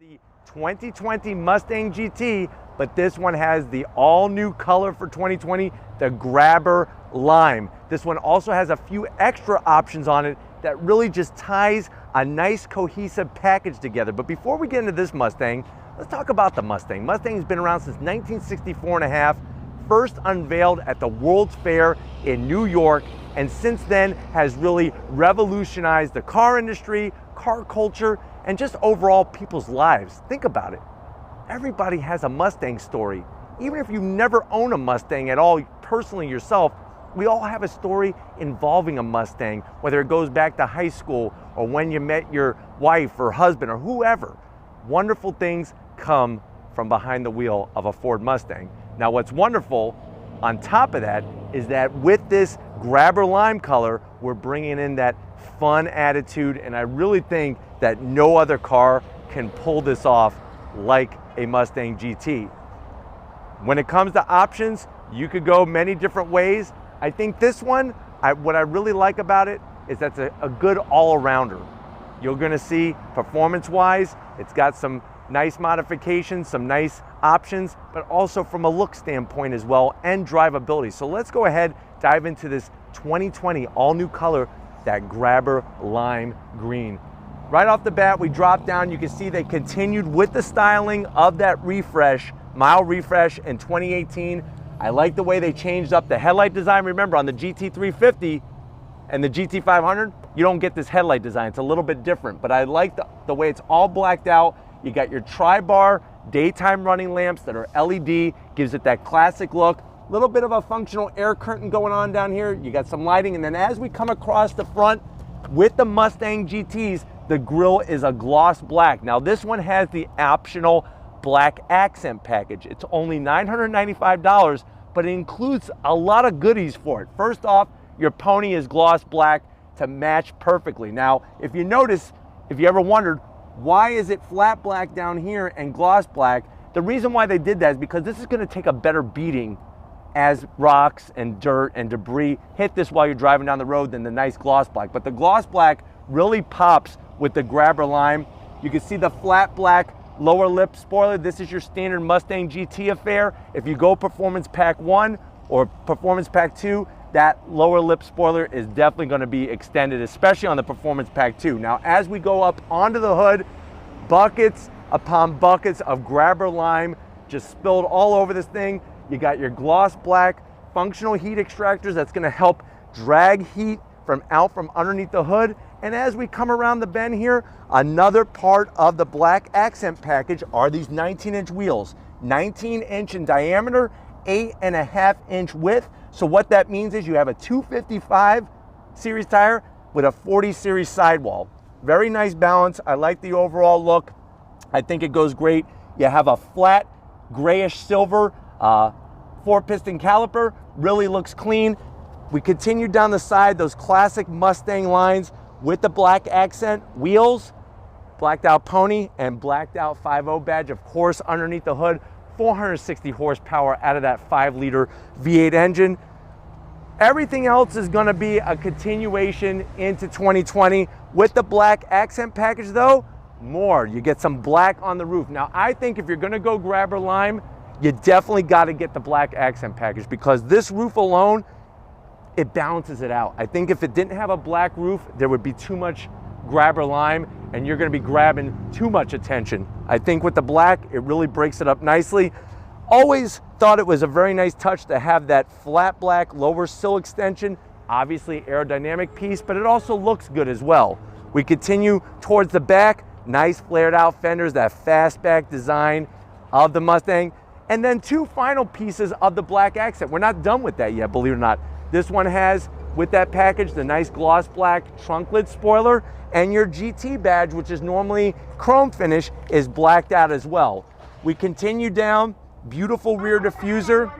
The 2020 Mustang GT, but this one has the all-new color for 2020, the Grabber Lime. This one also has a few extra options on it that really just ties a nice cohesive package together. But before we get into this Mustang, let's talk about the Mustang. Mustang's been around since 1964 and a half, first unveiled at the World's Fair in New York, and since then has really revolutionized the car industry, car culture, and just overall people's lives. Think about it. Everybody has a Mustang story. Even if you never own a Mustang at all personally yourself, we all have a story involving a Mustang, whether it goes back to high school or when you met your wife or husband or whoever. Wonderful things come from behind the wheel of a Ford Mustang. Now, what's wonderful on top of that is that with this Grabber Lime color, we're bringing in that fun attitude, and I really think that no other car can pull this off like a Mustang GT. When it comes to options, you could go many different ways. I think this one, what I really like about it is that's a good all-arounder. You're gonna see performance-wise, it's got some nice modifications, some nice options, but also from a look standpoint as well, and drivability. So let's go ahead, dive into this 2020 all-new color, that Grabber Lime Green. Right off the bat, we drop down, you can see they continued with the styling of that refresh, mild refresh in 2018. I like the way they changed up the headlight design. Remember, on the GT350 and the GT500, you don't get this headlight design. It's a little bit different, but I like the way it's all blacked out. You got your tri-bar daytime running lamps that are LED, gives it that classic look. A little bit of a functional air curtain going on down here. You got some lighting, and then as we come across the front with the Mustang GTs, the grille is a gloss black. Now this one has the optional black accent package. It's only $995, but it includes a lot of goodies for it. First off, your pony is gloss black to match perfectly. Now, if you notice, if you ever wondered, why is it flat black down here and gloss black? The reason why they did that is because this is gonna take a better beating as rocks and dirt and debris hit this while you're driving down the road than the nice gloss black. But the gloss black really pops with the Grabber Lime. You can see the flat black lower lip spoiler. This is your standard Mustang GT affair. If you go Performance Pack 1 or Performance Pack 2, that lower lip spoiler is definitely going to be extended, especially on the Performance Pack 2. Now, as we go up onto the hood, buckets upon buckets of Grabber Lime just spilled all over this thing. You got your gloss black functional heat extractors that's going to help drag heat from underneath the hood. And as we come around the bend here, another part of the black accent package are these 19-inch wheels. 19-inch in diameter, 8.5-inch width. So what that means is you have a 255 series tire with a 40 series sidewall. Very nice balance. I like the overall look. I think it goes great. You have a flat grayish silver 4-piston caliper, really looks clean. We continue down the side, those classic Mustang lines with the black accent wheels, blacked out pony, and blacked out 5.0 badge, of course, underneath the hood. 460 horsepower out of that 5-liter V8 engine. Everything else is gonna be a continuation into 2020. With the black accent package though, more. You get some black on the roof. Now, I think if you're gonna go Grabber Lime, you definitely gotta get the black accent package, because this roof alone, it balances it out. I think if it didn't have a black roof, there would be too much Grabber Lime and you're gonna be grabbing too much attention. I think with the black, it really breaks it up nicely. Always thought it was a very nice touch to have that flat black lower sill extension, obviously aerodynamic piece, but it also looks good as well. We continue towards the back, nice flared out fenders, that fastback design of the Mustang. And then two final pieces of the black accent. We're not done with that yet, believe it or not. This one has, with that package, the nice gloss black trunk lid spoiler, and your GT badge, which is normally chrome finish, is blacked out as well. We continue down, beautiful rear diffuser.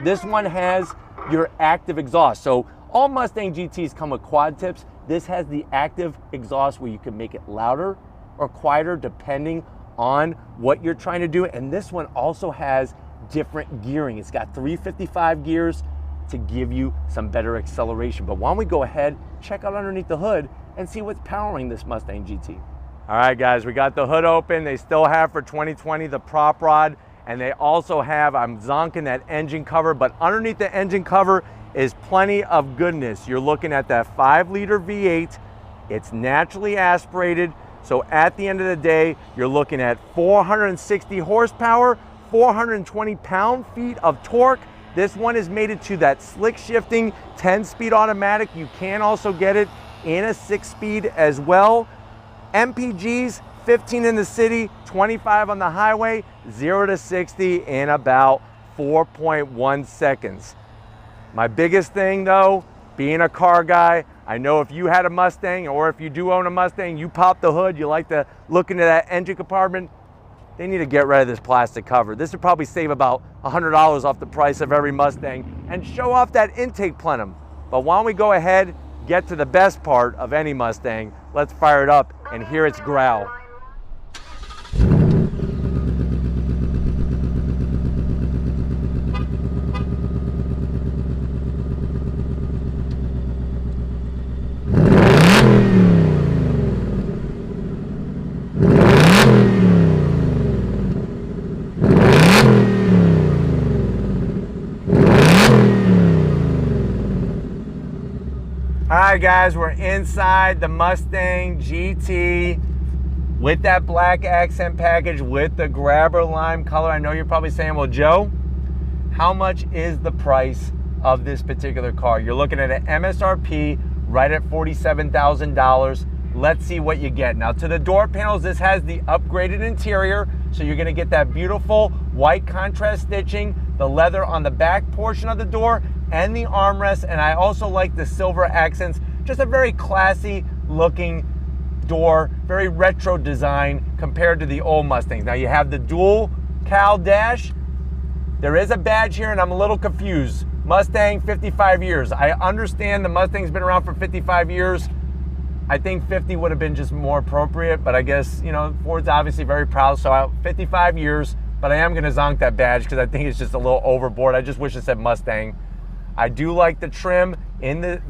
This one has your active exhaust. So all Mustang GTs come with quad tips. This has the active exhaust where you can make it louder or quieter depending on what you're trying to do. And this one also has different gearing. It's got 355 gears to give you some better acceleration. But why don't we go ahead, check out underneath the hood and see what's powering this Mustang GT. All right, guys, we got the hood open. They still have for 2020 the prop rod, and they also have, I'm zonking that engine cover, but underneath the engine cover is plenty of goodness. You're looking at that 5-liter V8. It's naturally aspirated. So at the end of the day, you're looking at 460 horsepower, 420 pound-feet of torque. This one is mated to that slick shifting 10-speed automatic. You can also get it in a 6-speed as well. MPGs, 15 in the city, 25 on the highway, 0 to 60 in about 4.1 seconds. My biggest thing though, being a car guy, I know if you had a Mustang, or if you do own a Mustang, you pop the hood, you like to look into that engine compartment, they need to get rid of this plastic cover. This would probably save about $100 off the price of every Mustang and show off that intake plenum. But why don't we go ahead, get to the best part of any Mustang. Let's fire it up and hear its growl. All right, guys, we're inside the Mustang GT with that black accent package with the grabber lime color. I know you're probably saying, well, Joe, how much is the price of this particular car? You're looking at an MSRP right at $47,000. Let's see what you get. Now, to the door panels, this has the upgraded interior, so you're gonna get that beautiful white contrast stitching, the leather on the back portion of the door, and the armrest, and I also like the silver accents. Just a very classy looking door, very retro design compared to the old Mustangs. Now you have the dual cowl dash. There is a badge here and I'm a little confused. Mustang, 55 years. I understand the Mustang's been around for 55 years. I think 50 would have been just more appropriate, but I guess, you know, Ford's obviously very proud, so 55 years, but I am gonna zonk that badge because I think it's just a little overboard. I just wish it said Mustang. I do like the trim in the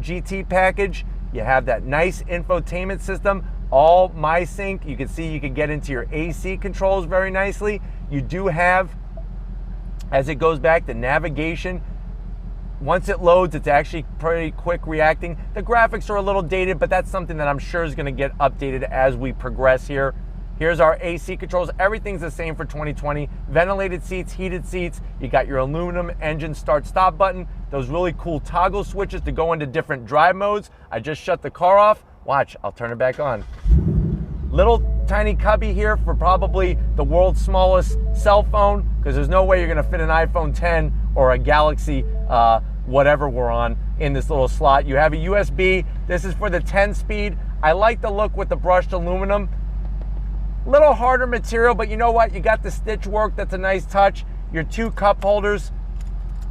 GT package. You have that nice infotainment system, all MySync. You can see you can get into your AC controls very nicely. You do have, as it goes back, the navigation. Once it loads, it's actually pretty quick reacting. The graphics are a little dated, but that's something that I'm sure is gonna get updated as we progress here. Here's our AC controls. Everything's the same for 2020. Ventilated seats, heated seats. You got your aluminum engine start-stop button. Those really cool toggle switches to go into different drive modes. I just shut the car off. Watch, I'll turn it back on. Little tiny cubby here for probably the world's smallest cell phone, because there's no way you're gonna fit an iPhone 10 or a Galaxy, whatever we're on, in this little slot. You have a USB. This is for the 10-speed. I like the look with the brushed aluminum. Little harder material, but you know what? You got the stitch work. That's a nice touch. Your 2 cup holders.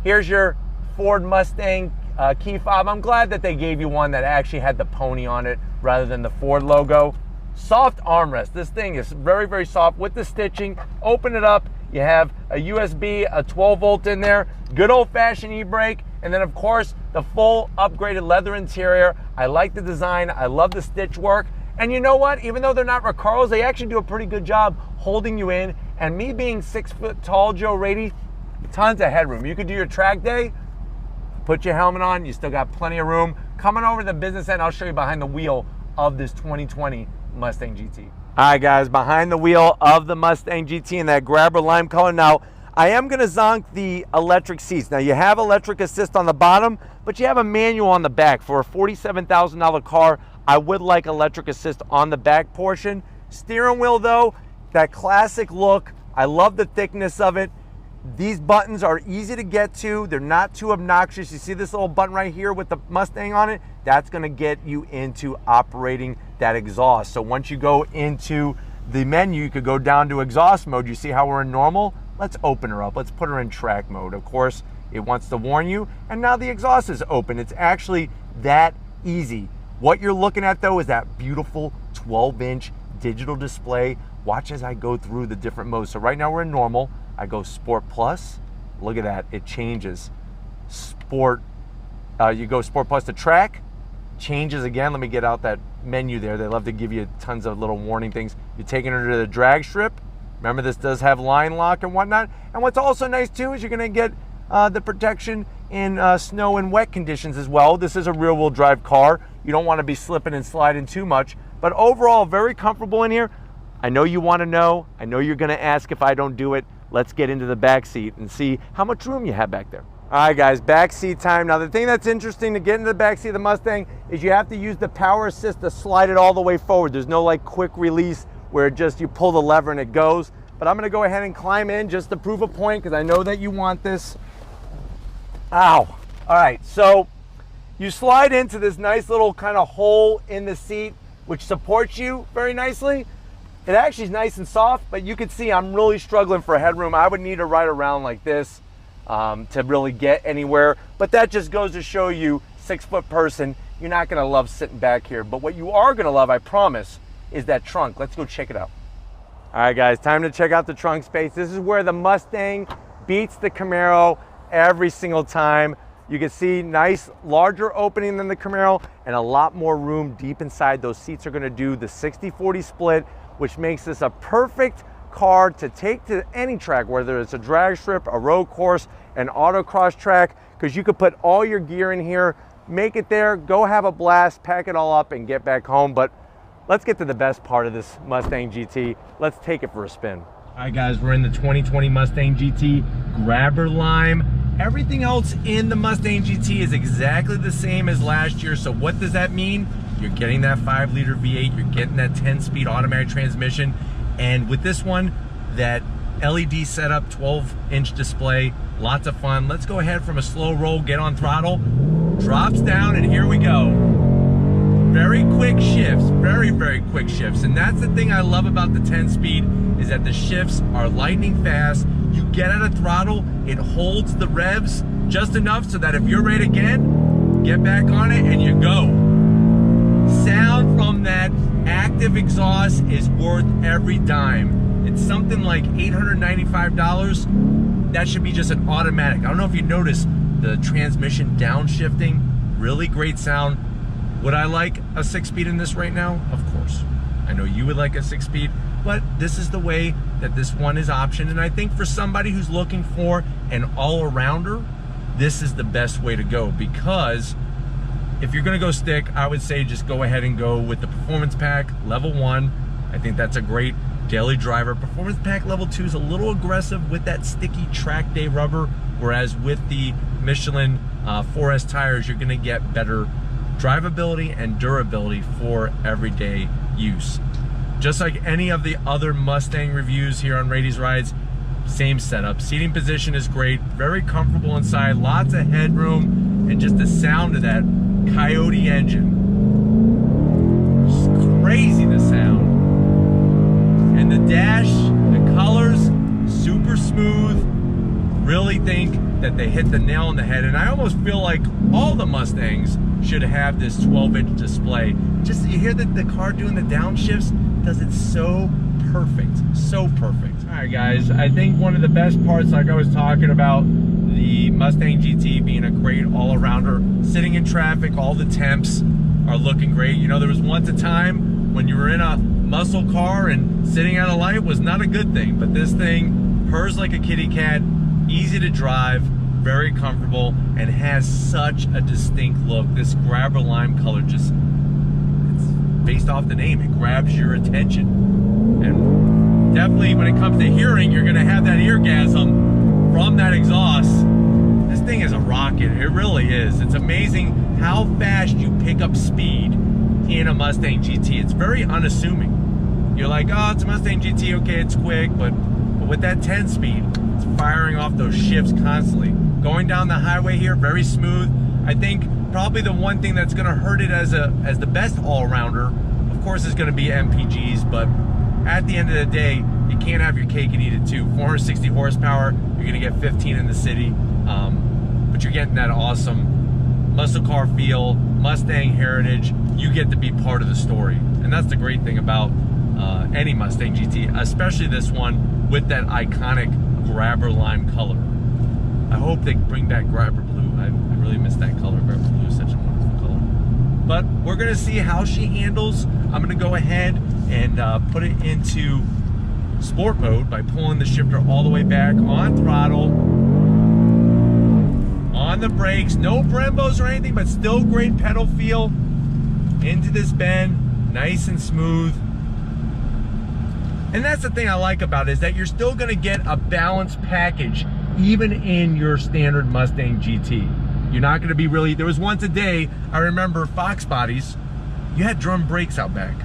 Here's your Ford Mustang key fob. I'm glad that they gave you one that actually had the pony on it rather than the Ford logo. Soft armrest. This thing is very, very soft with the stitching. Open it up. You have a USB, a 12 volt in there, good old fashioned e-brake, and then of course the full upgraded leather interior. I like the design. I love the stitch work. And you know what? Even though they're not Recaros, they actually do a pretty good job holding you in. And me being 6 foot tall, Joe Rady, tons of headroom. You could do your track day, put your helmet on, you still got plenty of room. Coming over to the business end, I'll show you behind the wheel of this 2020 Mustang GT. All right, guys, behind the wheel of the Mustang GT in that grabber lime color. Now, I am gonna zonk the electric seats. Now, you have electric assist on the bottom, but you have a manual on the back. For a $47,000 car, I would like electric assist on the back portion. Steering wheel though, that classic look. I love the thickness of it. These buttons are easy to get to. They're not too obnoxious. You see this little button right here with the Mustang on it? That's gonna get you into operating that exhaust. So once you go into the menu, you could go down to exhaust mode. You see how we're in normal? Let's open her up. Let's put her in track mode. Of course, it wants to warn you. And now the exhaust is open. It's actually that easy. What you're looking at though is that beautiful 12-inch digital display. Watch as I go through the different modes. So right now we're in normal. I go Sport Plus. Look at that, it changes. Sport, you go Sport Plus to track, changes again. Let me get out that menu there. They love to give you tons of little warning things. You're taking her to the drag strip. Remember, this does have line lock and whatnot. And what's also nice too is you're gonna get the protection in snow and wet conditions as well. This is a rear wheel drive car. You don't wanna be slipping and sliding too much, but overall, very comfortable in here. I know you wanna know, I know you're gonna ask if I don't do it. Let's get into the back seat and see how much room you have back there. All right, guys, back seat time. Now, the thing that's interesting to get into the back seat of the Mustang is you have to use the power assist to slide it all the way forward. There's no like quick release where just you pull the lever and it goes. But I'm gonna go ahead and climb in just to prove a point because I know that you want this. Ow. All right, so you slide into this nice little kind of hole in the seat, which supports you very nicely. It actually is nice and soft, but you can see I'm really struggling for headroom. I would need to ride around like this to really get anywhere. But that just goes to show you, 6-foot person, you're not gonna love sitting back here. But what you are gonna love, I promise, is that trunk. Let's go check it out. All right, guys, time to check out the trunk space. This is where the Mustang beats the Camaro every single time. You can see nice, larger opening than the Camaro and a lot more room deep inside. Those seats are gonna do the 60-40 split, which makes this a perfect car to take to any track, whether it's a drag strip, a road course, an autocross track, because you could put all your gear in here, make it there, go have a blast, pack it all up and get back home. But let's get to the best part of this Mustang GT. Let's take it for a spin. All right, guys, we're in the 2020 Mustang GT Grabber Lime. Everything else in the Mustang GT is exactly the same as last year. So what does that mean? You're getting that 5-liter V8, you're getting that 10-speed automatic transmission. And with this one, that LED setup, 12-inch display, lots of fun. Let's go ahead from a slow roll, get on throttle, drops down, and here we go. Very quick shifts, very, very quick shifts. And that's the thing I love about the 10-speed is that the shifts are lightning fast. You get out of throttle, it holds the revs just enough so that if you're ready again, get back on it and you go. Sound from that active exhaust is worth every dime. It's something like $895. That should be just an automatic. I don't know if you noticed the transmission downshifting, really great sound. Would I like a 6-speed in this right now? Of course. I know you would like a 6-speed, but this is the way that this one is optioned. And I think for somebody who's looking for an all-arounder, this is the best way to go, because if you're gonna go stick, I would say just go ahead and go with the Performance Pack Level 1. I think that's a great daily driver. Performance Pack Level 2 is a little aggressive with that sticky track day rubber, whereas with the Michelin 4S tires, you're gonna get better drivability and durability for everyday use. Just like any of the other Mustang reviews here on Rady's Rides, same setup. Seating position is great, very comfortable inside, lots of headroom, and just the sound of that Coyote engine. Just crazy, the sound. And the dash, the colors, super smooth. Really think that they hit the nail on the head. And I almost feel like all the Mustangs should have this 12-inch display. Just you hear the car doing the downshifts, does it so perfect, so perfect. All right, guys, I think one of the best parts, like I was talking about, the Mustang GT being a great all-arounder, sitting in traffic, all the temps are looking great. You know, there was once a time when you were in a muscle car and sitting at a light was not a good thing, but this thing purrs like a kitty cat, easy to drive, very comfortable, and has such a distinct look. This Grabber Lime color just, it's based off the name, it grabs your attention. And definitely when it comes to hearing, you're gonna have that eargasm from that exhaust. This thing is a rocket, it really is. It's amazing how fast you pick up speed in a Mustang GT. It's very unassuming. You're like, oh, it's a Mustang GT, okay, it's quick, but with that 10-speed, it's firing off those shifts constantly. Going down the highway here, very smooth. I think probably the one thing that's gonna hurt it as the best all-rounder, of course, is gonna be MPGs, but at the end of the day, you can't have your cake and eat it too. 460 horsepower, you're gonna get 15 in the city, but you're getting that awesome muscle car feel, Mustang heritage. You get to be part of the story. And that's the great thing about any Mustang GT, especially this one with that iconic Grabber Lime color. I hope they bring back Grabber Blue. I really miss that color. Grabber Blue is such a wonderful color. but we're gonna see how she handles. I'm gonna go ahead and put it into sport mode by pulling the shifter all the way back, on throttle, on the brakes, no Brembos or anything, but still great pedal feel into this bend, nice and smooth. And that's the thing I like about it, is that you're still gonna get a balanced package even in your standard Mustang GT. You're not gonna be really, there was once a day, I remember Fox bodies, you had drum brakes out back,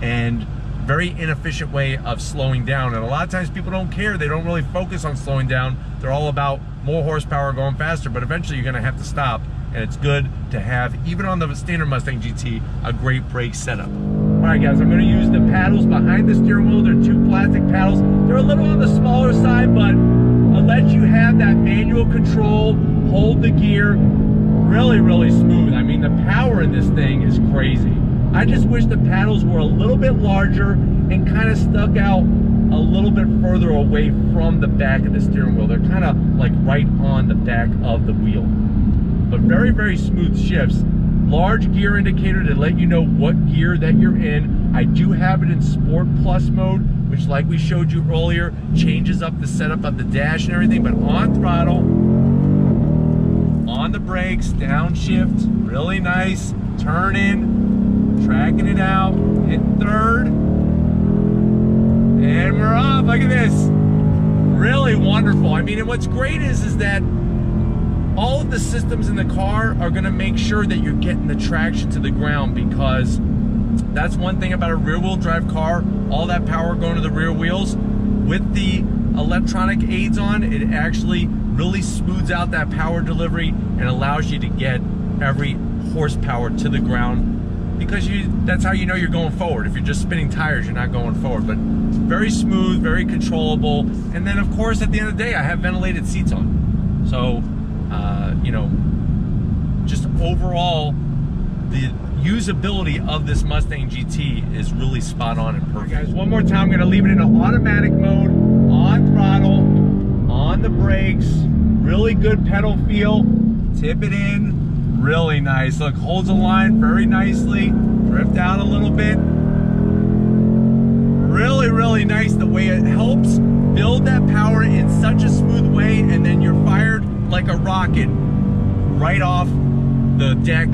and very inefficient way of slowing down. And a lot of times people don't care, they don't really focus on slowing down. They're all about more horsepower going faster, but eventually you're gonna have to stop. And it's good to have, even on the standard Mustang GT, a great brake setup. All right guys, I'm gonna use the paddles behind the steering wheel. They're 2 plastic paddles. They're a little on the smaller side, but it lets you have that manual control, hold the gear, really, really smooth. I mean, the power in this thing is crazy. I just wish the paddles were a little bit larger and kind of stuck out a little bit further away from the back of the steering wheel. They're kind of like right on the back of the wheel. But very, very smooth shifts. Large gear indicator to let you know what gear that you're in. I do have it in Sport Plus mode, which, like we showed you earlier, changes up the setup of the dash and everything. But on throttle, on the brakes, downshift, really nice. Turn in, tracking it out, hit third, and we're off. Look at this, really wonderful. I mean, and what's great is that all of the systems in the car are gonna make sure that you're getting the traction to the ground, because that's one thing about a rear-wheel drive car, all that power going to the rear wheels. With the electronic aids on, it actually really smooths out that power delivery and allows you to get every horsepower to the ground, because that's how you know you're going forward. If you're just spinning tires, you're not going forward. But very smooth, very controllable. And then of course, at the end of the day, I have ventilated seats on. So, you know, just overall, the usability of this Mustang GT is really spot on and perfect. Right, guys, one more time, I'm gonna leave it in automatic mode, on throttle, on the brakes, really good pedal feel, tip it in, really nice. Look, holds a line very nicely, drift out a little bit. Really, really nice the way it helps build that power in such a smooth way, and then you're fired like a rocket right off the deck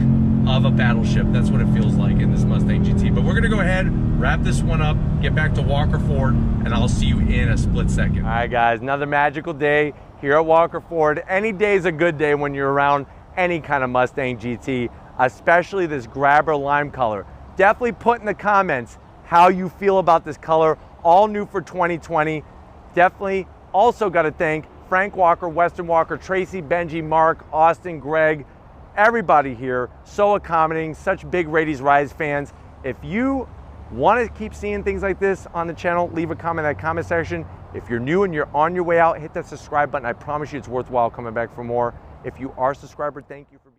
of a battleship. That's what it feels like in this Mustang GT. But we're gonna go ahead, wrap this one up, get back to Walker Ford, and I'll see you in a split second. All right guys, another magical day here at Walker Ford. Any day is a good day when you're around any kind of Mustang GT, especially this grabber lime color. Definitely put in the comments how you feel about this color, all new for 2020. Definitely also got to thank Frank Walker, Weston Walker, Tracy, Benji, Mark, Austin, Greg, everybody here, so accommodating, such big Radies Rise fans. If you want to keep seeing things like this on the channel, leave a comment in that comment section. If you're new and you're on your way out, hit that subscribe button. I promise you it's worthwhile coming back for more. If you are a subscriber, thank you for